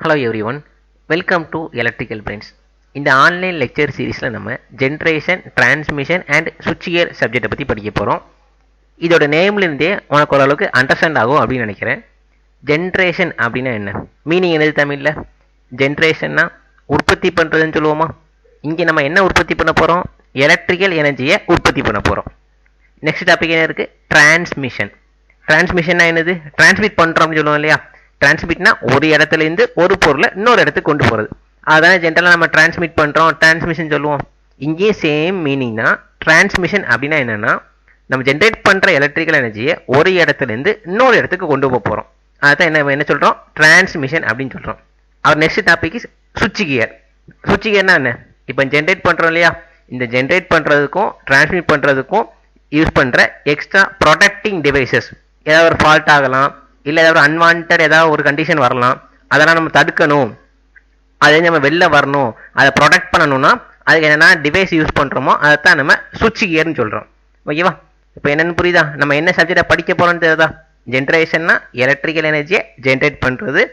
Hello everyone, welcome to electrical brains. இந்த online lecture சீரீஸில் நம்ம ஜென்ரேஷன், டிரான்ஸ்மிஷன் அண்ட் சுவிட்ச்கியர் சப்ஜெக்டை பற்றி படிக்க போகிறோம். இதோட நேம்லேருந்தே உனக்கு ஓரளவுக்கு அண்டர்ஸ்டாண்ட் ஆகும் அப்படின்னு நினைக்கிறேன். ஜென்ரேஷன் அப்படின்னா என்ன, மீனிங் என்னது தமிழில்? ஜென்ரேஷன்னா உற்பத்தி பண்ணுறதுன்னு சொல்லுவோமா? இங்கே நம்ம என்ன உற்பத்தி பண்ண போகிறோம்? எலக்ட்ரிக்கல் எனர்ஜியை உற்பத்தி பண்ண போகிறோம். நெக்ஸ்ட் டாபிக் என்ன இருக்குது? டிரான்ஸ்மிஷன். டிரான்ஸ்மிஷன்னா என்னது? டிரான்ஸ்மிட் பண்ணுறோம் அப்படின்னு சொல்லுவோம் இல்லையா? டிரான்ஸ்மிட்னா ஒரு இடத்துலேருந்து ஒரு பொருளை இன்னொரு இடத்துக்கு கொண்டு போகிறது. அதான் ஜென்ரலாக நம்ம டிரான்ஸ்மிட் பண்ணுறோம், டிரான்ஸ்மிஷன் சொல்லுவோம். இங்கேயும் சேம் மீனிங் தான். டிரான்ஸ்மிஷன் அப்படின்னா என்னென்னா, நம்ம ஜென்ரேட் பண்ணுற எலக்ட்ரிக்கல் எனர்ஜியை ஒரு இடத்துலேருந்து இன்னொரு இடத்துக்கு கொண்டு போக போகிறோம். அதான் என்ன சொல்கிறோம்? டிரான்ஸ்மிஷன் அப்படின்னு சொல்கிறோம். அவர் நெக்ஸ்ட் டாபிக் இஸ் சுவிட்ச் கியர். சுவிட்ச் கியர்னா என்ன? இப்போ ஜென்ரேட் பண்ணுறோம் இல்லையா, இந்த ஜென்ரேட் பண்ணுறதுக்கும் டிரான்ஸ்மிட் பண்ணுறதுக்கும் யூஸ் பண்ணுற எக்ஸ்ட்ரா ப்ரொடெக்டிங் டிவைசஸ். ஏதாவது ஒரு ஃபால்ட் ஆகலாம், இல்லை ஏதாவது ஒரு அன்வான்ட் ஏதாவது ஒரு கண்டிஷன் வரலாம், அதெல்லாம் நம்ம தடுக்கணும், அதை நம்ம வெளில வரணும், அதை ப்ரொடெக்ட் பண்ணணும்னா அதுக்கு என்னென்னா டிவைஸ் யூஸ் பண்ணுறோமோ அதைத்தான் நம்ம சுவிட்ச் கியர்னு சொல்கிறோம். ஓகேவா? இப்போ என்னென்னு புரியுதா? நம்ம என்ன சப்ஜெக்டை படிக்க போகிறோன்னு தெரியுதா? ஜென்ரேஷன்னா எலக்ட்ரிக்கல் எனர்ஜியை ஜென்ரேட் பண்ணுறது,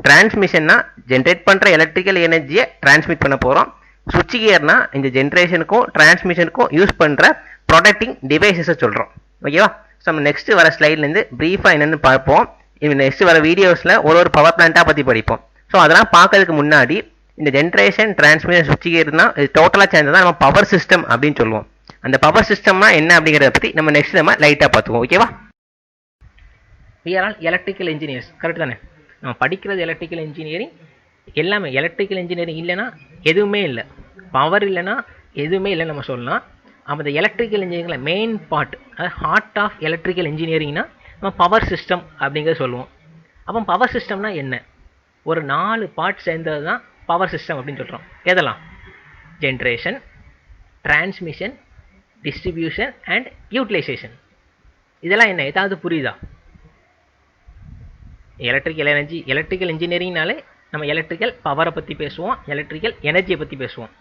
டிரான்ஸ்மிஷன்னா ஜென்ரேட் பண்ணுற எலக்ட்ரிக்கல் எனர்ஜியை டிரான்ஸ்மிட் பண்ண போகிறோம், சுவிட்ச் கியர்னா இந்த ஜென்ரேஷனுக்கும் டிரான்ஸ்மிஷனுக்கும் யூஸ் பண்ணுற ப்ரொடெக்டிங் டிவைசஸை சொல்கிறோம். ஓகேவா? ஸோ நம்ம நெக்ஸ்ட் வர ஸ்லைட்லேருந்து ப்ரீஃபாக என்னென்னு பார்ப்போம். நெக்ஸ்ட் வர வீடியோஸில் ஒரு பவர் பிளான்ட்டாக பற்றி படிப்போம். ஸோ அதெல்லாம் பார்க்கறதுக்கு முன்னாடி இந்த ஜென்ரேஷன், டிரான்ஸ்மிஷன், சுவிட்ச் கியர்னா இது டோட்டலாக சேர்ந்து தான் நம்ம பவர் சிஸ்டம் அப்படின்னு சொல்லுவோம். அந்த பவர் சிஸ்டம்னா என்ன அப்படிங்கிறத பற்றி நம்ம நெக்ஸ்ட் நம்ம லைட்டாக பார்த்துக்குவோம். ஓகேவா? We are all electrical engineers, correct தானே? நம்ம படிக்கிறது எலக்ட்ரிக்கல் இன்ஜினியரிங். எல்லாமே எலக்ட்ரிக்கல் இன்ஜினியரிங் இல்லைன்னா எதுவுமே இல்லை, பவர் இல்லைன்னா எதுவுமே இல்லைன்னு நம்ம சொல்லலாம். அப்போ இந்த எலக்ட்ரிக்கல் இன்ஜினியரிங்கில் மெயின் பார்ட், அதாவது ஹார்ட் ஆஃப் எலக்ட்ரிக்கல் இன்ஜினியரிங்னா நம்ம பவர் சிஸ்டம் அப்படிங்கிறத சொல்லுவோம். அப்போ பவர் சிஸ்டம்னா என்ன? ஒரு 4 பார்ட் சேர்ந்தது தான் பவர் சிஸ்டம் அப்படின்னு சொல்கிறோம். எதெல்லாம்? Generation, transmission, distribution and utilization. இதெல்லாம் என்ன, ஏதாவது புரியுதா? எலக்ட்ரிக்கல் இன்ஜினியரிங்னாலே நம்ம எலக்ட்ரிக்கல் பவரை பற்றி பேசுவோம், எலக்ட்ரிக்கல் எனர்ஜியை பற்றி பேசுவோம்.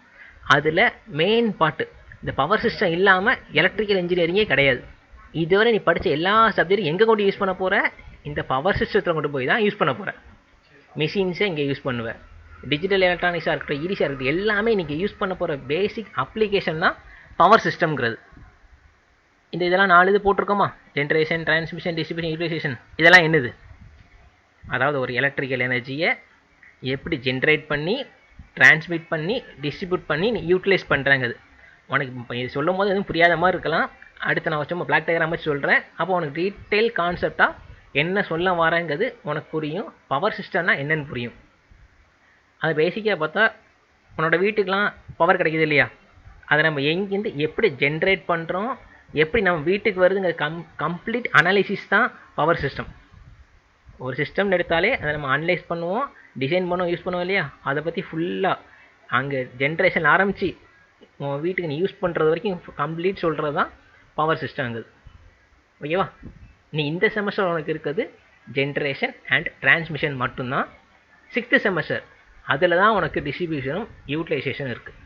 அதில் மெயின் பார்ட்டு இந்த பவர் சிஸ்டம் இல்லாமல் எலக்ட்ரிக்கல் இன்ஜினியரிங்கே கிடையாது. இதுவரை நீ படித்த எல்லா சப்ஜெக்டும் எங்கே கொண்டு யூஸ் பண்ண போகிற? இந்த பவர் சிஸ்டத்தில் கொண்டு போய் தான் யூஸ் பண்ண போகிற. மிஷின்ஸை இங்கே யூஸ் பண்ணுவேன், டிஜிட்டல் எலக்ட்ரானிக்ஸாக இருக்கட்டும், ஈஸியாக இருக்கட்டும், எல்லாமே நீங்கள் யூஸ் பண்ண போகிற பேசிக் அப்ளிகேஷன் தான் பவர் சிஸ்டம்ங்கிறது. இதெல்லாம் 4 இது போட்டிருக்கோமா? Generation, transmission, distribution, utilization. இதெல்லாம் என்னது? அதாவது ஒரு எலக்ட்ரிக்கல் எனர்ஜியை எப்படி ஜென்ரேட் பண்ணி, டிரான்ஸ்மிட் பண்ணி, டிஸ்ட்ரிபியூட் பண்ணி நீ யூட்டிலைஸ் பண்ணுறாங்கிறது. உனக்கு இப்போ இது சொல்லும் போது எதுவும் புரியாத மாதிரி இருக்கலாம். அடுத்து நான் வச்சு பிளாக் டயக்ராம் வச்சு சொல்கிறேன். அப்போ உனக்கு டீட்டெயில் கான்செப்டாக என்ன சொல்ல வரேங்கிறது உனக்கு புரியும். பவர் சிஸ்டம்னா என்னென்னு புரியும். அது பேசிக்காக பார்த்தா உன்னோட வீட்டுக்கெலாம் பவர் கிடைக்கிது இல்லையா, அதை நம்ம எங்கேருந்து எப்படி ஜென்ரேட் பண்ணுறோம், எப்படி நம்ம வீட்டுக்கு வருதுங்கிற கம்ப்ளீட் அனாலிசிஸ் தான் பவர் சிஸ்டம். ஒரு சிஸ்டம்னு எடுத்தாலே அதை நம்ம அனலைஸ் பண்ணுவோம், டிசைன் பண்ணுவோம், யூஸ் பண்ணுவோம் இல்லையா, அதை பற்றி ஃபுல்லாக அங்கே ஜென்ரேஷன் ஆரம்பித்து உங்கள் வீட்டுக்கு நீ யூஸ் பண்ணுறது வரைக்கும் கம்ப்ளீட் சொல்கிறது தான் பவர் சிஸ்டம்ங்குது. ஓகேவா? நீ இந்த செமஸ்டர் உனக்கு இருக்கிறது ஜென்ரேஷன் அண்ட் டிரான்ஸ்மிஷன் மட்டும்தான். 6th செமஸ்டர் அதில் தான் உனக்கு டிஸ்ட்ரிபியூஷனும் யூட்டிலைசேஷனும் இருக்குது.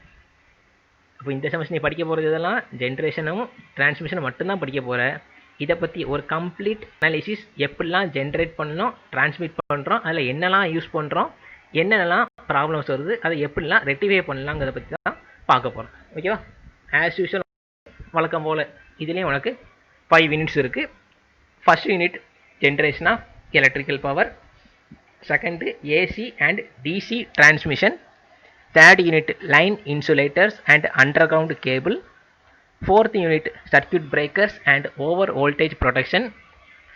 அப்போ இந்த செமஸ்டர் நீ படிக்க போகிறது இதெல்லாம் ஜென்ரேஷனும் டிரான்ஸ்மிஷனும் மட்டும்தான் படிக்க போகிற. இதை பற்றி ஒரு கம்ப்ளீட் அனாலிசிஸ், எப்படிலாம் ஜென்ரேட் பண்ணணும், டிரான்ஸ்மிட் பண்ணுறோம், அதில் என்னெல்லாம் யூஸ் பண்ணுறோம், என்னென்னலாம் ப்ராப்ளம்ஸ் வருது, அதை எப்படிலாம் ரெக்டிஃபை பண்ணலாங்கிறத பற்றி தான் பார்க்க போகிறோம். ஓகேவா? ஆஸ் யூஷுவல் வழக்கம் போல் இதுலேயும் உனக்கு 5 யூனிட்ஸ் இருக்குது. First unit generation of electrical power, second AC and DC transmission, third unit line insulators and underground cable, fourth unit circuit breakers and over voltage protection,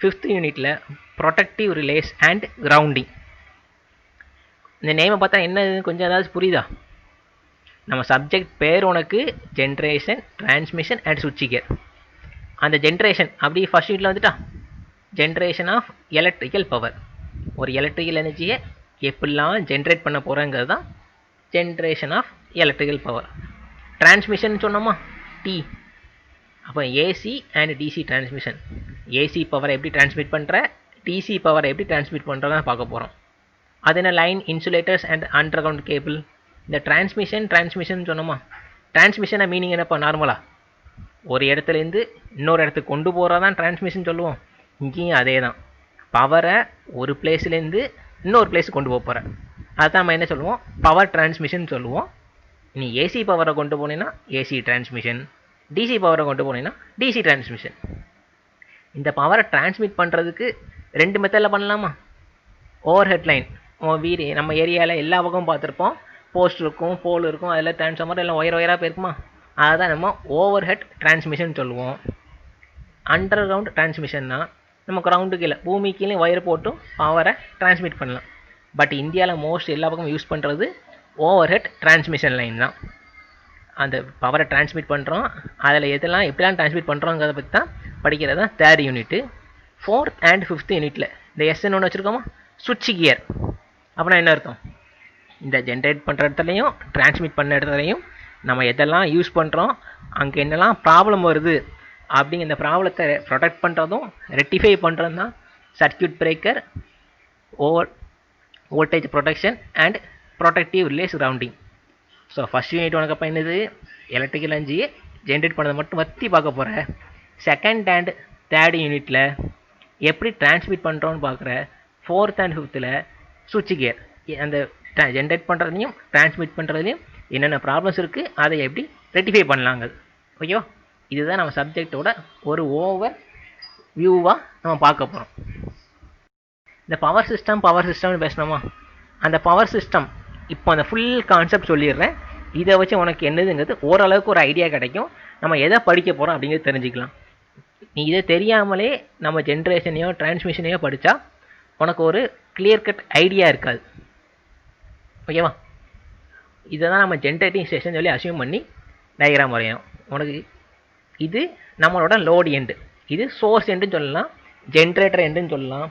fifth யூனிட்டில் protective relays and grounding. இந்த நேமை பார்த்தா என்ன கொஞ்சம் ஏதாவது புரியுதா? நம்ம subject பேர் உனக்கு ஜென்ரேஷன், டிரான்ஸ்மிஷன் அண்ட் சுவிட்ச் கியர். அந்த ஜென்ரேஷன் அப்படி ஃபர்ஸ்ட் யூனிட்டில் வந்துட்டா, ஜென்ரேஷன் ஆஃப் எலக்ட்ரிக்கல் பவர், ஒரு எலக்ட்ரிக்கல் எனர்ஜியை எப்படிலாம் ஜென்ரேட் பண்ண போகிறேங்கிறது தான் generation of electrical power. Transmission சொன்னோமா, டி. அப்போ AC and DC transmission. AC பவரை எப்படி டிரான்ஸ்மிட் பண்ணுற, டிசி பவரை எப்படி டிரான்ஸ்மிட் பண்ணுறதான் பார்க்க போகிறோம். அது என்ன? Line insulators and underground cable. இந்த டிரான்ஸ்மிஷன் சொன்னோமா, டிரான்ஸ்மிஷனை மீனிங் என்னப்பா? நார்மலாக ஒரு இடத்துலேருந்து இன்னொரு இடத்துக்கு கொண்டு போகிறதான் டிரான்ஸ்மிஷன் சொல்லுவோம். இங்கேயும் அதே தான். பவரை ஒரு பிளேஸ்லேருந்து இன்னொரு பிளேஸுக்கு கொண்டு போக போகிறேன். அதுதான் நம்ம என்ன சொல்லுவோம், பவர் டிரான்ஸ்மிஷன் சொல்லுவோம். நீ ஏசி பவரை கொண்டு போனீங்கன்னா ஏசி டிரான்ஸ்மிஷன், டிசி பவரை கொண்டு போனீங்கன்னா டிசி டிரான்ஸ்மிஷன். இந்த பவரை டிரான்ஸ்மிட் பண்ணுறதுக்கு 2 மெத்தடில் பண்ணலாமா? ஓவர் ஹெட் லைன், வீடு நம்ம ஏரியாவில் எல்லா பக்கமும் பார்த்துருப்போம், போஸ்ட் இருக்கும், போல் இருக்கும், அதில் டிரான்ஸ்ஃபார்மர் எல்லாம் ஒயராக போயிருக்குமா, அதை தான் நம்ம ஓவர் ஹெட் டிரான்ஸ்மிஷன் சொல்லுவோம். அண்டர் கிரவுண்ட் டிரான்ஸ்மிஷன்னா நம்ம கிரவுண்டு கீழே பூமி கீழே ஒயர் போட்டும் பவரை டிரான்ஸ்மிட் பண்ணலாம். பட் இந்தியாவில் மோஸ்ட் எல்லா பக்கமும் யூஸ் பண்ணுறது ஓவர் ஹெட் டிரான்ஸ்மிஷன் லைன் தான். அந்த பவரை டிரான்ஸ்மிட் பண்ணுறோம், அதில் எதெல்லாம் எப்படிலாம் டிரான்ஸ்மிட் பண்ணுறோங்கிறத பற்றி தான் படிக்கிறது தான் 3rd unit. 4th and 5th யூனிட்டில் இந்த எஸ்என் ஒன்று வச்சுருக்கோமா, சுவிட்ச் கியர். அப்படின்னா என்ன அர்த்தம், இந்த ஜென்ரேட் பண்ணுற இடத்துலையும் டிரான்ஸ்மிட் பண்ண இடத்துலையும் நம்ம எதெல்லாம் யூஸ் பண்ணுறோம், அங்கே என்னெல்லாம் ப்ராப்ளம் வருது அப்படிங்கிற இந்த ப்ராப்ளத்தை ப்ரொடெக்ட் பண்ணுறதும் ரெக்டிஃபை பண்ணுறதும் தான் circuit breaker, voltage protection and protective relays grounding. So first unit உனக்கு அப்போ என்னது, எலக்ட்ரிக்கல் எனர்ஜியை ஜென்ரேட் பண்ணதை மட்டும் பற்றி பார்க்க போகிற. 2nd and 3rd யூனிட்டில் எப்படி டிரான்ஸ்மிட் பண்ணுறோன்னு பார்க்குற. 4th and 5th சுவிட்ச் கியர், அந்த ஜென்ரேட் பண்ணுறதுலையும் டிரான்ஸ்மிட் பண்ணுறதுலையும் என்னென்ன ப்ராப்ளம்ஸ் இருக்குது, அதை எப்படி ரெக்டிஃபை பண்ணலாங்க. ஓகேவா, இதுதான் நம்ம சப்ஜெக்டோட ஒரு ஓவர் வியூவாக நம்ம பார்க்க போகிறோம். இந்த பவர் சிஸ்டம்னு பேசினோமா, அந்த பவர் சிஸ்டம் இப்போ அந்த ஃபுல் கான்செப்ட் சொல்லிடுறேன். இதை வச்சு உனக்கு என்னதுங்கிறது ஓரளவுக்கு ஒரு ஐடியா கிடைக்கும். நம்ம எதை படிக்க போகிறோம் அப்படிங்கிறது தெரிஞ்சுக்கலாம். நீ இதை தெரியாமலே நம்ம ஜென்ரேஷனையோ டிரான்ஸ்மிஷனையோ படித்தா உனக்கு ஒரு கிளியர் கட் ஐடியா இருக்காது. ஓகேவா, இதை தான் நம்ம ஜென்ரேட்டிங் ஸ்டேஷன் சொல்லி அசியூம் பண்ணி டயக்ராம் வரையணும். உனக்கு இது நம்மளோட லோடு எண்டு, இது சோர்ஸ் எண்டுன்னு சொல்லலாம், ஜென்ரேட்டர் எண்டுன்னு சொல்லலாம்.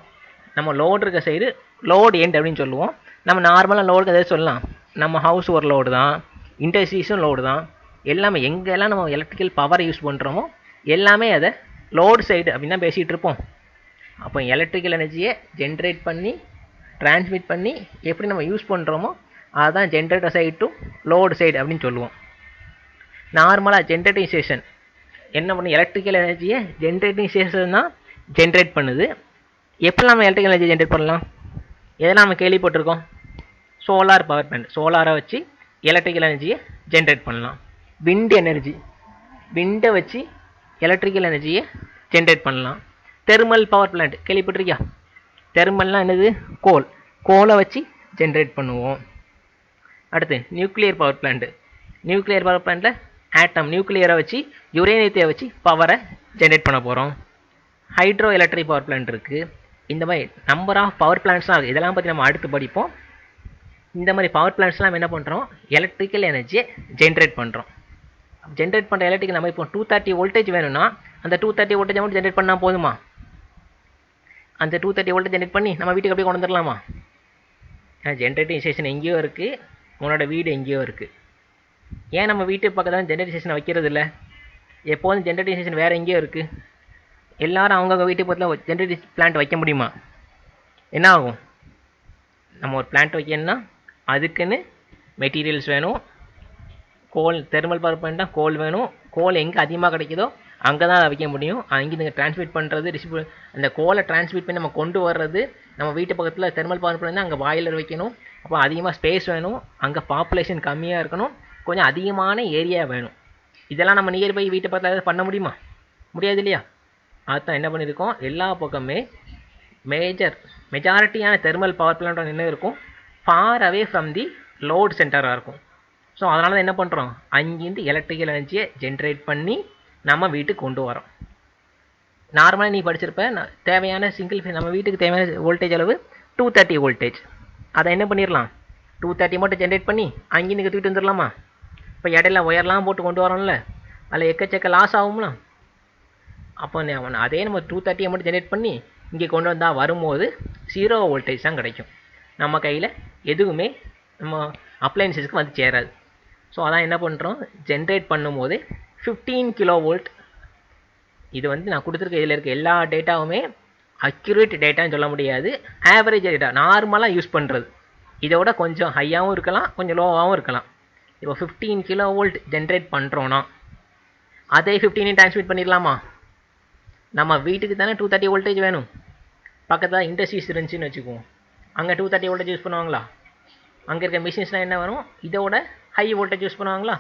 நம்ம லோடு இருக்க சைடு லோடு எண்ட் அப்படின்னு சொல்லுவோம். நம்ம நார்மலாக லோடுக்கு எதாவது சொல்லலாம், நம்ம ஹவுஸ் ஒரு லோடு தான், இண்டஸ்ட்ரீஸும் லோடு தான். எல்லாமே எங்கெல்லாம் நம்ம எலக்ட்ரிக்கல் பவர் யூஸ் பண்ணுறோமோ எல்லாமே அதை லோடு சைடு அப்படின்னு தான் பேசிகிட்டு இருப்போம். அப்போ எலக்ட்ரிக்கல் எனர்ஜியை ஜென்ரேட் பண்ணி டிரான்ஸ்மிட் பண்ணி எப்படி நம்ம யூஸ் பண்ணுறோமோ அதுதான் generator side to load side அப்படின்னு சொல்லுவோம். நார்மலாக ஜென்ரேட்டிங் ஸ்டேஷன் என்ன பண்ணி எலக்ட்ரிக்கல் எனர்ஜியை ஜென்ரேட்டிங் ஸ்டேஷன் தான் ஜென்ரேட் பண்ணுது. எப்படி நம்ம எலக்ட்ரிக்கல் எனர்ஜி ஜென்ரேட் பண்ணலாம், எதெல்லாம் நம்ம கேள்விப்பட்டிருக்கோம், சோலார் பவர் பிளான்ட், சோலாரை வச்சு எலக்ட்ரிக்கல் எனர்ஜியை ஜென்ரேட் பண்ணலாம். விண்ட் எனர்ஜி, விண்டை வச்சு எலக்ட்ரிக்கல் எனர்ஜியை ஜென்ரேட் பண்ணலாம். தெர்மல் பவர் பிளான்ட் கேள்விப்பட்டிருக்கியா, தெர்மல்னால் என்னது, கோலை வச்சு ஜென்ரேட் பண்ணுவோம். அடுத்து nuclear power plant, nuclear power பிளான்ட்டில் ஆட்டம் நியூக்ளியரை வச்சு யுரேனியத்தை வச்சு பவரை ஜென்ரேட் பண்ண போகிறோம். ஹைட்ரோ எலக்ட்ரிக் பவர் பிளான்ட் இருக்குது. இந்த மாதிரி நம்பர் ஆஃப் பவர் பிளான்ட்ஸ்லாம் இருக்குது. இதெல்லாம் பற்றி நம்ம அடுத்து படிப்போம். இந்த மாதிரி பவர் பிளான்ட்ஸ்லாம் என்ன பண்ணுறோம், எலக்ட்ரிக்கல் எனர்ஜியை ஜென்ரேட் பண்ணுறோம். ஜென்ரேட் பண்ணுற எலக்ட்ரிக்கல் நம்ம இப்போ 230 வோல்டேஜ் வேணும்னா அந்த 230 வோல்டேஜ் மட்டும் ஜென்ரேட் பண்ணால் போதுமா, அந்த 230 வோல்டேஜ் ஜென்ரேட் பண்ணி நம்ம வீட்டுக்கு அப்படியே கொண்டு வந்துடலாமா? ஜென்ரேட்டிங் ஸ்டேஷன் எங்கேயோ இருக்குது, உன்னோட வீடு எங்கேயோ இருக்குது. ஏன் நம்ம வீட்டு பக்கத்தில் ஜென்ரேட்டிங் ஸ்டேஷன் வைக்கிறது இல்லை? எப்போதும் ஜென்ரேட்டிங் ஸ்டேஷன் வேறு எங்கேயோ இருக்குது. எல்லோரும் அவங்கவுங்க வீட்டுக்கு பக்கத்தில் ஜென்ரேட்டிங் பிளான்ட் வைக்க முடியுமா? என்ன ஆகும், நம்ம ஒரு பிளான்ட் வைக்கணும்னா அதுக்குன்னு மெட்டீரியல்ஸ் வேணும். தெர்மல் பவர் பிளான்ட்னா கோல் வேணும். கோல் எங்கே அதிகமாக கிடைக்குதோ அங்கே தான் அதை வைக்க முடியும். அங்கே நீங்கள் டிரான்ஸ்மிட் பண்ணுறது, அந்த கோலை டிரான்ஸ்மிட் பண்ணி நம்ம கொண்டு வர்றது, நம்ம வீட்டு பக்கத்தில் தெர்மல் பவர் பிளான்ட் அங்கே பாய்லர் வைக்கணும். அப்போ அதிகமாக ஸ்பேஸ் வேணும், அங்கே பாப்புலேஷன் கம்மியாக இருக்கணும், கொஞ்சம் அதிகமான ஏரியா வேணும். இதெல்லாம் நம்ம நியர்பை வீட்டு பக்கத்தில் பண்ண முடியுமா? முடியாது இல்லையா? அதுதான் என்ன பண்ணியிருக்கோம், எல்லா பக்கமே மெஜாரிட்டியான தெர்மல் பவர் பிளான்ட் என்ன இருக்கும், far away from the load சென்டராக இருக்கும். ஸோ அதனால தான் என்ன பண்ணுறோம், அங்கேருந்து எலக்ட்ரிக்கல் எனர்ஜியை ஜென்ரேட் பண்ணி நம்ம வீட்டுக்கு கொண்டு வரோம். நார்மலாக நீ படிச்சிருப்ப, தேவையான நம்ம வீட்டுக்கு தேவையான வோல்டேஜ் அளவு 230 வோல்டேஜ். அதை என்ன பண்ணிடலாம், 230 மட்டும் ஜென்ரேட் பண்ணி அங்கேருந்து தூக்கிட்டு வந்துடலாமா? இப்போ இடையில ஒயர்லாம் போட்டு கொண்டு வரோம்ல, அதில் எக்கச்சக்க லாஸ் ஆகும்ல. அப்போ அதே நம்ம 230 மட்டும் ஜென்ரேட் பண்ணி இங்கே கொண்டு வந்தால் வரும்போது 0 வோல்டேஜ் தான் கிடைக்கும். நம்ம கையில் எதுவுமே நம்ம அப்ளையன்ஸஸ்க்கு வந்து சேராது. ஸோ அதான் என்ன பண்ணுறோம், ஜென்ரேட் பண்ணும்போது 15 kV. இது நான் கொடுத்துருக்க இதில் இருக்க எல்லா டேட்டாவுமே அக்யூரேட் டேட்டான்னு சொல்ல முடியாது, ஆவரேஜ் டேட்டா, நார்மலாக யூஸ் பண்ணுறது. இதோட கொஞ்சம் ஹையாகவும் இருக்கலாம், கொஞ்சம் லோவாகவும் இருக்கலாம். இப்போ 15 kV ஜென்ரேட் பண்ணுறோன்னா அதே 15 டிரான்ஸ்மிட் பண்ணிடலாமா? நம்ம வீட்டுக்கு தானே 230 வோல்டேஜ் வேணும். பக்கத்தில் இண்டஸ்ட்ரீஸ் இருந்துச்சுன்னு வச்சுக்குவோம், அங்கே 230 வோல்டேஜ் யூஸ் பண்ணுவாங்களா? அங்கே இருக்க மிஷின்ஸ்லாம் என்ன வரும், இதோட ஹை வோல்டேஜ் யூஸ் பண்ணுவாங்களா,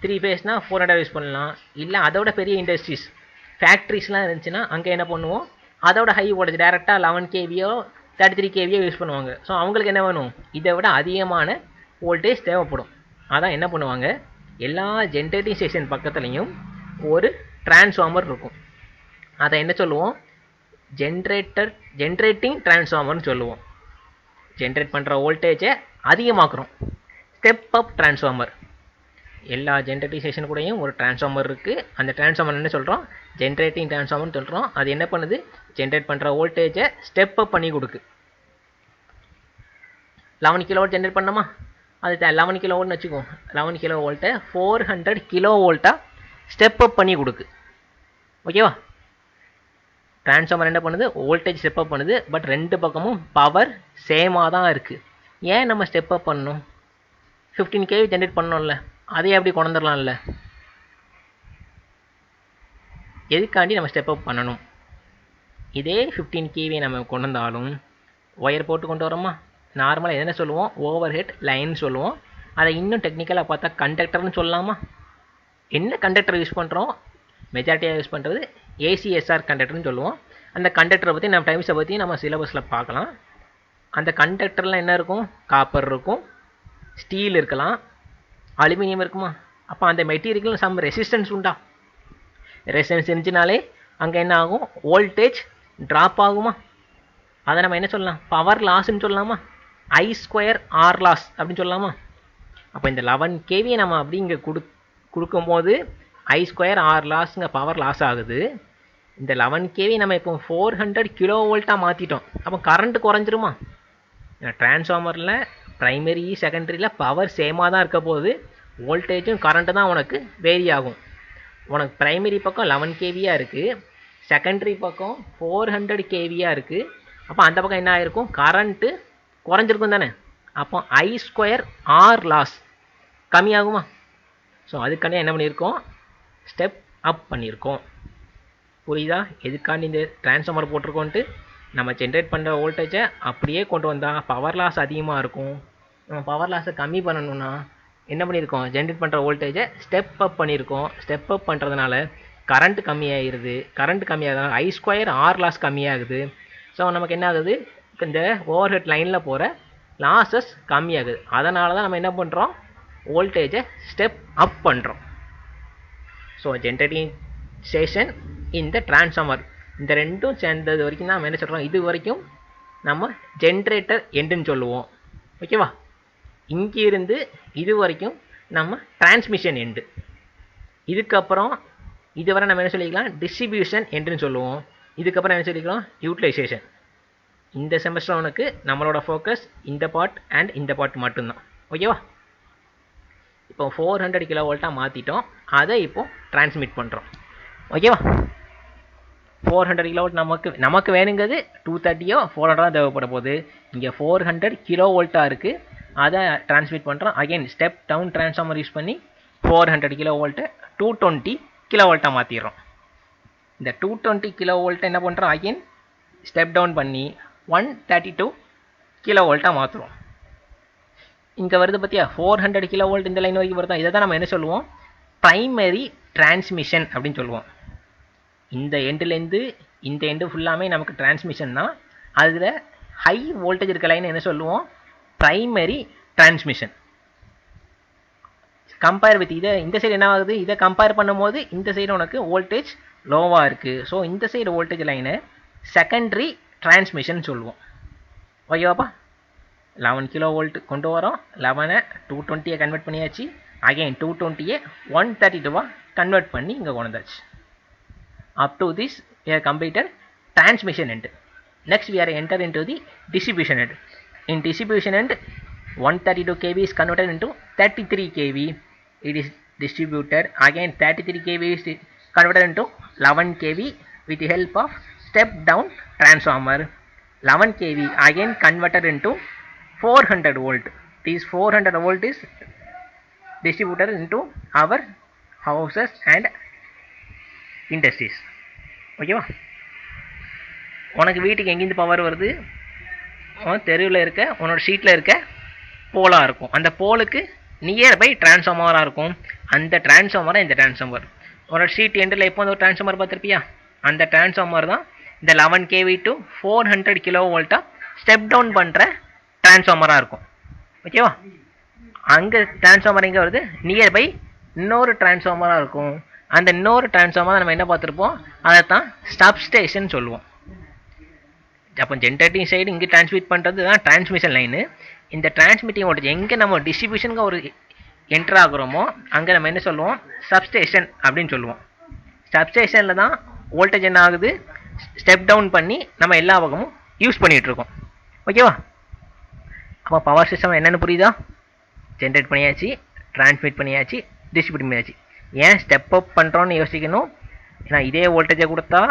3 ஃபேஸ்னால் 400 யூஸ் பண்ணலாம். இல்லை அதோட பெரிய இண்டஸ்ட்ரீஸ் ஃபேக்ட்ரிஸ்லாம் இருந்துச்சுன்னா அங்கே என்ன பண்ணுவோம், அதோட ஹை வோல்டேஜ் டேரெக்டாக 11 kVயோ 33 kVயோ யூஸ் பண்ணுவாங்க. ஸோ அவங்களுக்கு என்ன வேணும், இதை விட அதிகமான வோல்டேஜ் தேவைப்படும். அதான் என்ன பண்ணுவாங்க, எல்லா ஜென்ரேட்டிங் ஸ்டேஷன் பக்கத்துலேயும் ஒரு டிரான்ஸ்ஃபார்மர் இருக்கும். அதை என்ன சொல்லுவோம், ஜென்ரேட்டிங் டிரான்ஸ்ஃபார்மர்னு சொல்லுவோம். ஜென்ரேட் பண்ணுற வோல்டேஜை அதிகமாக்குறோம், ஸ்டெப் அப் டிரான்ஸ்ஃபார்மர். எல்லா ஜென்ரேட்டிங் ஸ்டேஷன் கூடயும் ஒரு டிரான்ஸ்ஃபார்மர் இருக்குது. அந்த டிரான்ஸ்ஃபார்மர் என்ன சொல்கிறோம், ஜென்ரேட்டிங் டிரான்ஸ்ஃபார்மர்னு சொல்கிறோம். அது என்ன பண்ணுது, ஜென்ரேட் பண்ணுற வோல்டேஜை ஸ்டெப் அப் பண்ணி கொடுக்கு. 11 kV ஜென்ரேட் பண்ணோமா, அது 11 kV வச்சுக்குவோம். 11 kV 400 kV ஸ்டெப் அப் பண்ணி கொடுக்கு. ஓகேவா, டிரான்ஸ்ஃபார்மர் என்ன பண்ணுது, வோல்டேஜ் ஸ்டெப் அப் பண்ணுது. பட் ரெண்டு பக்கமும் பவர் சேமாக தான் இருக்குது. ஏன் நம்ம ஸ்டெப் அப் பண்ணணும், 15 kV ஜென்ரேட் பண்ணோம்ல, அதையே அப்படி கொண்டுடலாம்ல. எதுக்காண்டி நம்ம ஸ்டெப் அப் பண்ணணும், இதே 15 kV நம்ம கொண்டு வந்தாலும் ஒயர் போட்டு கொண்டு வரோமா, நார்மலாக என்ன சொல்லுவோம், ஓவர் ஹெட் லைன் சொல்லுவோம். அதை இன்னும் டெக்னிக்கலாக பார்த்தா கண்டக்டர்னு சொல்லலாமா. என்ன கண்டக்டர் யூஸ் பண்ணுறோம், மெஜாரிட்டியாக யூஸ் பண்ணுறது ஏசிஎஸ்ஆர் கண்டக்டர்னு சொல்லுவோம். அந்த கண்டக்டரை பற்றி நம்ம டைம்ஸை பற்றி நம்ம சிலபஸில் பார்க்கலாம். அந்த கண்டக்டரில் என்ன இருக்கும், காப்பர் இருக்கும், ஸ்டீல் இருக்கலாம், அலுமினியம் இருக்குமா. அப்போ அந்த மெட்டீரியல் சம் ரெசிஸ்டன்ஸ் உண்டா, ரெசிஸ்டன்ஸ் இருந்துச்சுனாலே அங்கே என்ன ஆகும், வோல்டேஜ் ட்ராப் ஆகுமா. அதை நம்ம என்ன சொல்லலாம், பவர் லாஸ்ன்னு சொல்லலாமா, I2R லாஸ் அப்படின்னு சொல்லலாமா. அப்போ இந்த 11 kV நம்ம அப்படி இங்கே கொடுக்கும்போது I2R லாஸ்ங்க பவர் லாஸ் ஆகுது. இந்த 11 kV நம்ம இப்போ 400 kV மாற்றிட்டோம். அப்போ கரண்ட் குறைஞ்சிருமா. டிரான்ஸ்ஃபார்மரில் ப்ரைமரி செகண்டரியில் பவர் சேமாக தான் இருக்க போகுது, வோல்டேஜும் கரண்ட்டு தான் உனக்கு வேரி ஆகும். உனக்கு ப்ரைமரி பக்கம் 11 kVயாக இருக்குது, செகண்டரி பக்கம் 400 kVயாக இருக்குது. அப்போ அந்த பக்கம் என்ன ஆகிருக்கும், கரண்ட்டு குறைஞ்சிருக்கும் தானே. அப்போ I2R லாஸ் கம்மியாகுமா. ஸோ அதுக்காண்டி என்ன பண்ணியிருக்கோம், ஸ்டெப் அப் பண்ணியிருக்கோம். புரியுதா, எதுக்காண்டி இந்த டிரான்ஸ்ஃபார்மர் போட்டிருக்கோன்ட்டு. நம்ம ஜென்ரேட் பண்ணுற வோல்டேஜை அப்படியே கொண்டு வந்தால் பவர் லாஸ் அதிகமாக இருக்கும். நம்ம பவர் லாஸை கம்மி பண்ணணும்னா என்ன பண்ணியிருக்கோம், ஜென்ரேட் பண்ணுற வோல்டேஜை ஸ்டெப் அப் பண்ணியிருக்கோம். ஸ்டெப் அப் பண்ணுறதுனால கரண்ட் கம்மியாகிடுது. கரண்ட் கம்மியாகிறதுனால I2R லாஸ் கம்மியாகுது. ஸோ நமக்கு என்ன ஆகுது, இந்த ஓவர் ஹெட் லைனில் போகிற லாஸஸ் கம்மியாகுது. அதனால தான் நம்ம என்ன பண்ணுறோம், வோல்டேஜை ஸ்டெப் அப் பண்ணுறோம். ஸோ ஜென்ரேட்டிங் ஸ்டேஷன், இந்த டிரான்ஸ்ஃபார்மர், இந்த ரெண்டும் சேர்ந்தது வரைக்கும் தான் நம்ம என்ன சொல்கிறோம், இது வரைக்கும் நம்ம ஜென்ரேட்டர் எண்டுன்னு சொல்லுவோம். ஓகேவா, இங்கிருந்து இது வரைக்கும் நம்ம டிரான்ஸ்மிஷன் எண்டு. இதுக்கப்புறம் இதுவரை நம்ம என்ன சொல்லிக்கலாம், டிஸ்ட்ரிபியூஷன் எண்டுன்னு சொல்லுவோம். இதுக்கப்புறம் என்ன சொல்லிக்கலாம், யூட்டிலைசேஷன். இந்த செமஸ்டர் உனக்கு நம்மளோட ஃபோக்கஸ் இந்த பார்ட் அண்ட் இந்த பார்ட் மட்டும்தான். ஓகேவா, இப்போ 400 kV மாற்றிட்டோம், அதை இப்போ டிரான்ஸ்மிட் பண்ணுறோம். ஓகேவா, 400 kV நமக்கு வேணுங்கிறது 230 400 தான் தேவைப்பட போகுது. இங்கே 400 kV இருக்குது, அதை டிரான்ஸ்மிட் பண்ணுறோம். Again step down transformer use பண்ணி 400 kV 220 kV மாற்றிடுறோம். இந்த 220 kV என்ன பண்ணுறோம், அகைன் ஸ்டெப் டவுன் பண்ணி 132 kV மாற்றுறோம். இங்கே வருது பார்த்தியா, 400 kV இந்த லைன் வரைக்கும் வருதா. இதை தான் நம்ம என்ன சொல்லுவோம், ப்ரைமரி டிரான்ஸ்மிஷன் அப்படின்னு சொல்லுவோம். இந்த எண்டுலேருந்து இந்த எண்டு ஃபுல்லாமே நமக்கு டிரான்ஸ்மிஷன் தான். அதில் ஹை வோல்டேஜ் இருக்க லைன் என்ன சொல்லுவோம், ப்ரைமரி டிரான்ஸ்மிஷன். கம்பேர் வித் இதை, இந்த சைடு என்ன ஆகுது, இதை கம்பேர் பண்ணும்போது இந்த சைடு உனக்கு வோல்டேஜ் லோவாக இருக்குது. ஸோ இந்த சைடு வோல்டேஜ் லைனை செகண்டரி டிரான்ஸ்மிஷன் சொல்லுவோம். ஓகேவாப்பா, 11 kV கொண்டு வரோம், 11 220 கன்வெர்ட் பண்ணியாச்சு. அகைன் 220 132 கன்வெர்ட் பண்ணி இங்கே கொண்டு வந்தாச்சு. Up to this we have completed transmission end. Next we are enter into the distribution end. In distribution end 132 kV is converted into 33 kV. It is distributed. Again 33 kV is converted into 11 kV with the help of step down transformer. 11 kV again converted into 400 volt. This 400 volt is distributed into our houses and industries. ஓகேவா, உனக்கு வீட்டுக்கு எங்கேருந்து power வருது, தெருவில் இருக்க உன்னோட ஷீட்டில் இருக்க போலாக இருக்கும். அந்த போலுக்கு நியர்பை டிரான்ஸ்ஃபார்மராக இருக்கும். அந்த டிரான்ஸ்ஃபார்மர் இந்த டிரான்ஸ்ஃபார்மர் ஒரு ஷீட் எண்டில் எப்போ வந்து ஒரு டிரான்ஸ்ஃபார்மர் பார்த்துருப்பியா, அந்த டிரான்ஸ்ஃபார்மர் தான் இந்த 11 kV to 400 kV step down பண்ணுற டிரான்ஸ்ஃபார்மராக இருக்கும். ஓகேவா? அங்கே டிரான்ஸ்ஃபார்மர் எங்கே வருது, நியர்பை இன்னொரு டிரான்ஸ்ஃபார்மராக இருக்கும். அந்த இன்னொரு டிரான்ஸ்ஃபார்மர் நம்ம என்ன பார்த்துருப்போம், அதை தான் சப்ஸ்டேஷன் சொல்லுவோம். அப்போ ஜென்ரேட்டிங் சைடு இங்கே டிரான்ஸ்மிட் பண்ணுறது தான் டிரான்ஸ்மிஷன் லைனு. இந்த டிரான்ஸ்மிட்டிங் வோல்டேஜ் எங்கே நம்ம டிஸ்ட்ரிபியூஷனுக்கு ஒரு என்டர் ஆகுறோமோ அங்கே நம்ம என்ன சொல்லுவோம், சப்ஸ்டேஷன் அப்படின்னு சொல்லுவோம். சப்ஸ்டேஷனில் தான் வோல்டேஜ் என்ன ஆகுது, ஸ்டெப் டவுன் பண்ணி நம்ம எல்லா பக்கமும் யூஸ் பண்ணிகிட்ருக்கோம். ஓகேவா? அப்போ பவர் சிஸ்டம் என்னென்னு புரியுதா? ஜென்ரேட் பண்ணியாச்சு, டிரான்ஸ்மிட் பண்ணியாச்சு, டிஸ்ட்ரிபியூட் பண்ணியாச்சு. ஏன் ஸ்டெப் அப் பண்ணுறோன்னு யோசிக்கணும். ஏன்னா இதே வோல்டேஜை கொடுத்தா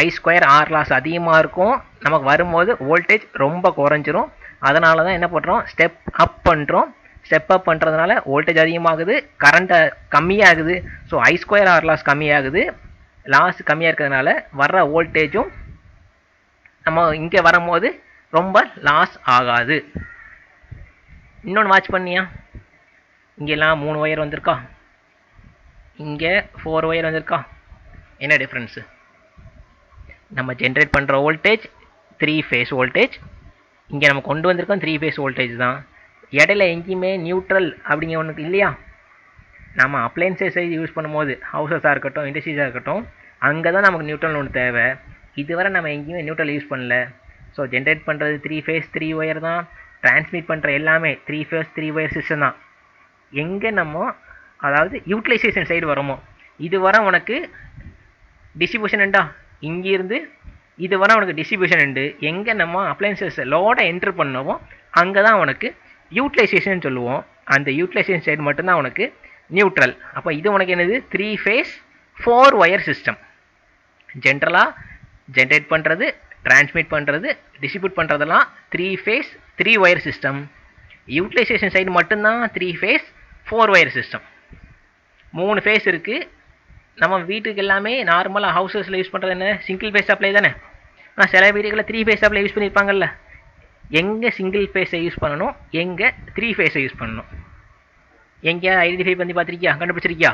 I2 R லாஸ் அதிகமாக இருக்கும், நமக்கு வரும்போது வோல்டேஜ் ரொம்ப குறைஞ்சிரும். அதனால தான் என்ன பண்ணுறோம், ஸ்டெப் அப் பண்ணுறோம். ஸ்டெப் அப் பண்ணுறதுனால வோல்டேஜ் அதிகமாகுது, கரண்ட்டை கம்மியாகுது. ஸோ I2 R லாஸ் கம்மியாகுது. லாஸ் கம்மியாக இருக்கிறதுனால வர்ற வோல்டேஜும் நம்ம இங்கே வரும்போது ரொம்ப லாஸ் ஆகாது. இன்னொன்று வாட்ச் பண்ணியா, இங்கெல்லாம் 3 ஒயர் வந்திருக்கா, இங்கே 4 ஒயர் வந்திருக்கா. என்ன டிஃப்ரென்ஸு? நம்ம ஜென்ரேட் பண்ணுற வோல்டேஜ் 3 ஃபேஸ் வோல்டேஜ், இங்கே நம்ம கொண்டு வந்திருக்கோம் 3 ஃபேஸ் வோல்டேஜ் தான். இடையில எங்கேயுமே நியூட்ரல் அப்படிங்கிற ஒன்று இல்லையா. நம்ம அப்ளைன்சஸை யூஸ் பண்ணும்போது ஹவுசஸாக இருக்கட்டும், இண்டஸ்ட்ரீஸாக இருக்கட்டும், அங்கே தான் நமக்கு நியூட்ரல் ஒன்று தேவை. இதுவரை நம்ம எங்கேயுமே நியூட்ரல் யூஸ் பண்ணல. ஸோ ஜென்ரேட் பண்ணுறது 3 ஃபேஸ் 3 ஒயர் தான். டிரான்ஸ்மிட் பண்ணுற எல்லாமே 3 ஃபேஸ் 3 ஒயர் சிஸ்டம் தான். எங்கே நம்ம அதாவது யூட்டிலைசேஷன் சைடு வரோமோ, இதுவரை உனக்கு டிஸ்ட்ரிபியூஷன் உண்டா, இங்கேருந்து இது வரை உனக்கு டிஸ்ட்ரிபியூஷன் உண்டு. எங்கே நம்ம அப்ளைன்சஸ் லோடை என்ட்ரு பண்ணவோ அங்கே தான் உனக்கு யூட்டிலைசேஷன் சொல்லுவோம். அந்த யூட்டிலைசேஷன் சைடு மட்டும்தான் உனக்கு நியூட்ரல். அப்போ இது உனக்கு என்னது, 3 ஃபேஸ் 4 ஒயர் சிஸ்டம். ஜென்ரலாக ஜென்ரேட் பண்ணுறது, டிரான்ஸ்மிட் பண்ணுறது, டிஸ்ட்ரிபியூட் பண்ணுறதெல்லாம் 3 phase 3 wire system. Utilization side மட்டும்தான் 3 ஃபேஸ் 4 ஒயர் சிஸ்டம். 3 ஃபேஸ் இருக்குது. நம்ம வீட்டுக்கு எல்லாமே நார்மலாக ஹவுசஸில் யூஸ் பண்ணுறது என்ன, சிங்கிள் ஃபேஸ் சப்ளை தானே. ஆனால் சில வீடுகளில் 3 ஃபேஸ் சப்ளை யூஸ் பண்ணியிருப்பாங்கல்ல. எங்கே சிங்கிள் ஃபேஸை யூஸ் பண்ணணும், எங்கே 3 ஃபேஸை யூஸ் பண்ணணும், எங்கேயா ஐடென்டிஃபை பண்ணி பார்த்துருக்கியா, கண்டுபிடிச்சிருக்கியா?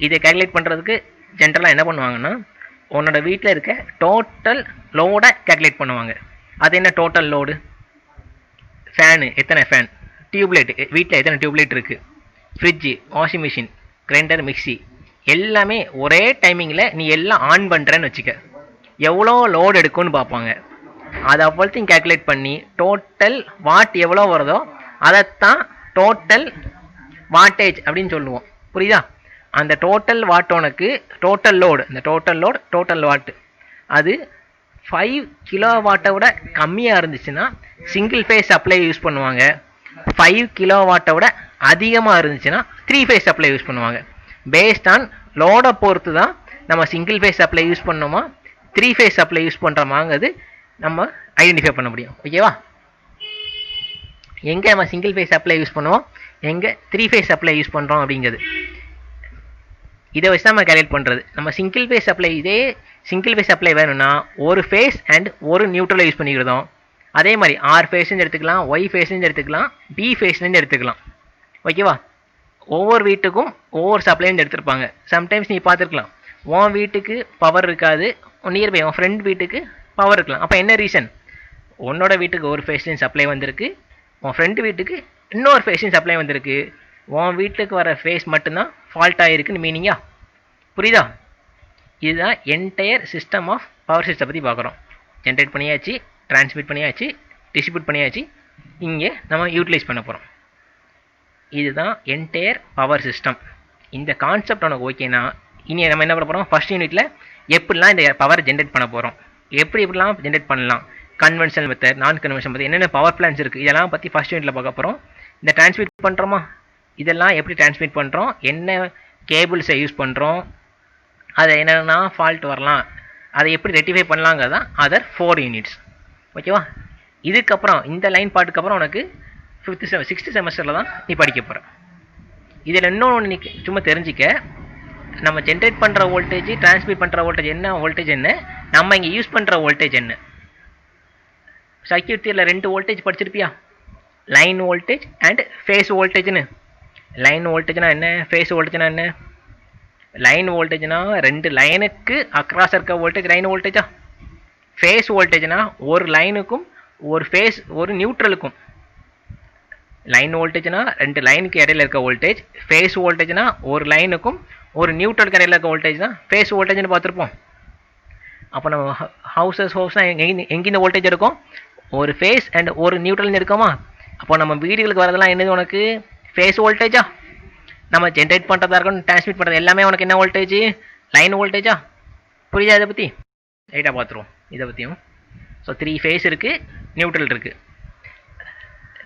இதை கேல்குலேட் பண்ணுறதுக்கு ஜென்ரலாக என்ன பண்ணுவாங்கன்னா, உன்னோட வீட்டில் இருக்க டோட்டல் லோடை கேல்குலேட் பண்ணுவாங்க. அது என்ன டோட்டல் லோடு, ஃபேனு எத்தனை ஃபேன், டியூப்லைட் வீட்டில் எத்தனை டியூப்லைட் இருக்குது, fridge, washing machine, grinder, mixie எல்லாமே ஒரே டைமிங்கில் நீ எல்லாம் ஆன் பண்ணுறேன்னு வச்சுக்க, எவ்வளோ லோடு எடுக்கும்னு பார்ப்பாங்க. அதை அவ்வளோத்தையும் கேல்குலேட் பண்ணி டோட்டல் வாட் எவ்வளோ வருதோ அதைத்தான் டோட்டல் வாட்டேஜ் அப்படின்னு சொல்லுவோம். புரியுதா? அந்த டோட்டல் வாட் உனக்கு டோட்டல் லோடு, இந்த டோட்டல் லோடு டோட்டல் வாட்டு அது 5 கிலோவாட்டை விட கம்மியாக இருந்துச்சுன்னா சிங்கிள் ஃபேஸ் சப்ளை யூஸ் பண்ணுவாங்க. 5 கிலோவாட்டை விட அதிகமாக இருந்துச்சுன்னா 3 ஃபேஸ் சப்ளை யூஸ் பண்ணுவாங்க. பேஸ்ட் ஆன் லோடை பொறுத்து தான் நம்ம சிங்கிள் ஃபேஸ் சப்ளை யூஸ் பண்ணோமா 3 ஃபேஸ் சப்ளை யூஸ் பண்ணுறோமாங்கிறது நம்ம ஐடென்டிஃபை பண்ண முடியும். ஓகேவா? எங்கே நம்ம சிங்கிள் ஃபேஸ் சப்ளை யூஸ் பண்ணுவோம், எங்கே 3 ஃபேஸ் சப்ளை யூஸ் பண்ணுறோம் அப்படிங்கிறது இதை வச்சு தான் நம்ம கேல்குலேட் பண்ணுறது. நம்ம சிங்கிள் ஃபேஸ் சப்ளை, இதே சிங்கிள் ஃபேஸ் சப்ளை வேணும்னா ஒரு ஃபேஸ் அண்ட் ஒரு நியூட்ரலை யூஸ் பண்ணிக்கிறோம். அதே மாதிரி R ஃபேஸ்ன்னு எடுத்துக்கலாம், Y ஃபேஸ்ன்னு எடுத்துக்கலாம், B ஃபேஸ்ன்னு எடுத்துக்கலாம். ஓகேவா? ஒவ்வொரு வீட்டுக்கும் ஒவ்வொரு சப்ளைன்னு எடுத்துருப்பாங்க. சம்டைம்ஸ் நீ பார்த்துருக்கலாம், உன் வீட்டுக்கு பவர் இருக்காது, நியர்பை உன் ஃப்ரெண்ட் வீட்டுக்கு பவர் இருக்கலாம். அப்போ என்ன ரீசன், உன்னோட வீட்டுக்கு ஒரு ஃபேஸ்லையும் சப்ளை வந்திருக்கு, உன் ஃப்ரெண்டு வீட்டுக்கு இன்னொரு ஃபேஸ்லையும் சப்ளை வந்திருக்கு. உன் வீட்டுக்கு வர ஃபேஸ் மட்டும்தான் ஃபால்ட் ஆகிருக்குன்னு மீனிங்கா? புரியுதா? இதுதான் entire system of power system பற்றி பார்க்குறோம். ஜென்ரேட் பண்ணியாச்சு, டிரான்ஸ்மிட் பண்ணியாச்சு, டிஸ்ட்ரிபியூட் பண்ணியாச்சு, இங்கே நம்ம யூட்டிலைஸ் பண்ண போகிறோம். இதுதான் என்டையர் பவர் சிஸ்டம். இந்த கான்செப்ட் உனக்கு ஓகேனா இனி நம்ம என்ன பண்ண போகிறோம், ஃபர்ஸ்ட் யூனிட்டில் எப்படிலாம் இந்த பவர் ஜென்ரேட் பண்ண போகிறோம், எப்படிலாம் ஜென்ரேட் பண்ணலாம், கன்வென்ஷனல் மெத்தட், நான் கன்வென்ஷனல் மெத்தட், என்னென்ன பவர் பிளான்ஸ் இருக்குது, இதெல்லாம் பற்றி ஃபர்ஸ்ட் யூனிட்டில் பார்க்க போகிறோம். இந்த டிரான்ஸ்மிட் பண்ணுறோமா, இதெல்லாம் எப்படி டிரான்ஸ்மிட் பண்ணுறோம், என்ன கேபிள்ஸை யூஸ் பண்ணுறோம், அதை என்னென்னா ஃபால்ட் வரலாம், அதை எப்படி ரெக்டிஃபை பண்ணலாங்கிறது தான் அதர் 4 யூனிட்ஸ். ஓகேவா? இதுக்கப்புறம் இந்த லைன் பார்ட்டுக்கு அப்புறம் உனக்கு 6th செமஸ்டரில் தான் நீ படிக்க போகிற. இதில் இன்னொன்று நீ சும்மா தெரிஞ்சிக்க, நம்ம ஜென்ரேட் பண்ணுற வோல்டேஜ், டிரான்ஸ்மிட் பண்ணுற வோல்டேஜ் என்ன, வோல்டேஜ் என்ன, நம்ம இங்கே யூஸ் பண்ணுற வோல்டேஜ் என்ன. சர்க்யூட் தியரியில் 2 வோல்டேஜ் படிச்சிருப்பியா, லைன் வோல்டேஜ் அண்ட் ஃபேஸ் வோல்டேஜ்னு. லைன் வோல்டேஜ்னா என்ன, ஃபேஸ் வோல்டேஜ்னா என்ன? லைன் வோல்டேஜ்னா ரெண்டு லைனுக்கு அக்ராஸ் இருக்க வோல்டேஜ் லைன் வோல்டேஜா. ஃபேஸ் வோல்டேஜ்னா ஒரு லைனுக்கும் ஒரு ஃபேஸ் ஒரு நியூட்ரலுக்கும். லைன் வோல்டேஜ்னா ரெண்டு லைனுக்கு இடையில இருக்க வோல்டேஜ், ஃபேஸ் வோல்டேஜ்னா ஒரு லைனுக்கும் ஒரு நியூட்ரலுக்கு இடையில இருக்க வோல்டேஜ் தான் ஃபேஸ் வோல்டேஜ்னு பார்த்துருப்போம். அப்போ நம்ம ஹவுஸ்னா எங்கே இந்த வோல்டேஜ் இருக்கும், ஒரு ஃபேஸ் அண்ட் ஒரு நியூட்ரல்னு இருக்குமா. அப்போ நம்ம வீடுகளுக்கு வரதெல்லாம் என்னது உனக்கு ஃபேஸ் வோல்டேஜா. நம்ம ஜென்ரேட் பண்ணுறதா இருக்கணும், டிரான்ஸ்மிட் பண்ணுறது எல்லாமே உனக்கு என்ன வோல்டேஜ், லைன் வோல்டேஜா. புரியுதா இதை பற்றி? ரைட்டாக பார்த்துருவோம் இதை பற்றியும். ஸோ 3 ஃபேஸ் இருக்குது, நியூட்ரல் இருக்குது.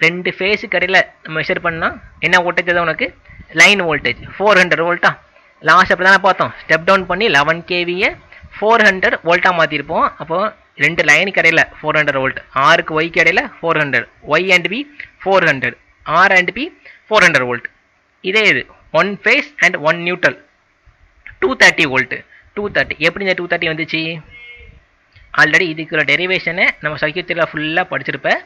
ரெண்டு ஃபேஸுக்கு இடையில் நம்ம மெஷர் பண்ணால் என்ன வோல்டேஜ் தான் உனக்கு, லைன் வோல்டேஜ் 400 வோல்ட்டா. லாஸ்ட் அப்படி தானே பார்த்தோம், ஸ்டெப் டவுன் பண்ணி 11 kVயை 400 வோல்ட்டாக மாற்றிருப்போம். அப்போது ரெண்டு லைனுக்கு இடையில் 400 வோல்ட், ஆருக்கு ஒய்க்கு இடையில் 400, Y and B 400, R and B 400 volt. இதே இது one phase and one neutral 230 volt. 230 எப்படி இந்த 230 வந்துச்சு, ஆல்ரெடி இதுக்குள்ள டெரிவேஷனை நம்ம சர்க்யூட்டில் ஃபுல்லாக படிச்சிருப்பேன்.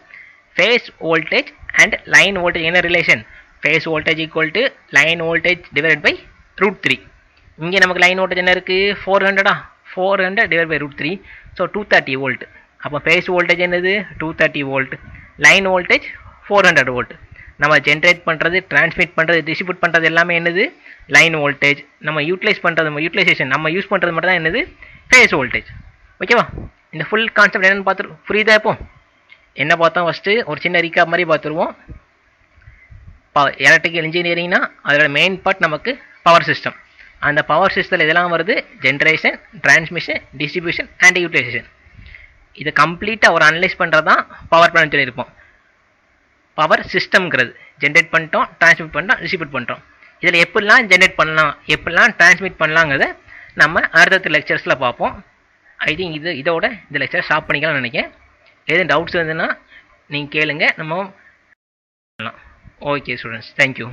Phase voltage and line voltage என்ன relation, phase voltage equal to line voltage divide by √3. இங்கே நமக்கு லைன் வோல்டேஜ் என்ன இருக்குது 400, 400 டிவைட் பை √3. So 230 volt. அப்போ ஃபேஸ் வோல்டேஜ் என்னது 230 வோல்ட், லைன் வோல்டேஜ் 400 வோல்ட். நம்ம ஜென்ரேட் பண்ணுறது, டிரான்ஸ்மிட் பண்ணுறது, டிஸ்ட்ரிபியூட் பண்ணுறது எல்லாமே என்னது லைன் வோல்டேஜ். நம்ம யூட்டிலைஸ் பண்ணுறது, யூட்டிலைசேஷன் நம்ம யூஸ் பண்ணுறது மட்டும் தான் என்னது ஃபேஸ் வோல்டேஜ். ஓகேவா? இந்த ஃபுல் கான்செப்ட் என்னென்னு பார்த்துரு புரியுதா? இப்போ என்ன பார்த்தோம், ஃபஸ்ட்டு ஒரு சின்ன ரீகாப் மாதிரி பார்த்துருவோம். எலக்ட்ரிக்கல் இன்ஜினியரிங்னா அதோட மெயின் பார்ட் நமக்கு பவர் சிஸ்டம். அந்த பவர் சிஸ்டத்தில் இதெல்லாம் வருது, generation, transmission, distribution and utilisation. இதை கம்ப்ளீட்டாக ஒரு அனலைஸ் பண்ணுறது தான் பவர் பிளான் சொல்லியிருப்போம். பவர் சிஸ்டம்ங்கிறது ஜென்ரேட் பண்ணிட்டோம், டிரான்ஸ்மிட் பண்ணிட்டோம், டிஸ்ட்ரிபியூட் பண்ணிட்டோம். இதில் எப்படிலாம் ஜென்ரேட் பண்ணலாம், எப்படிலாம் டிரான்ஸ்மிட் பண்ணலாங்கிறத நம்ம அடுத்தடுத்த லெக்சர்ஸில் பார்ப்போம். ஐ திங்க் இதோட இந்த லெக்சர் ஸ்டாப் பண்ணிக்கலாம்னு நினைக்கிறேன். எதுவும் டவுட்ஸ் இருந்ததுன்னா நீங்கள் கேளுங்க, நம்ம ஓகே ஸ்டூடெண்ட்ஸ், தேங்க்யூ.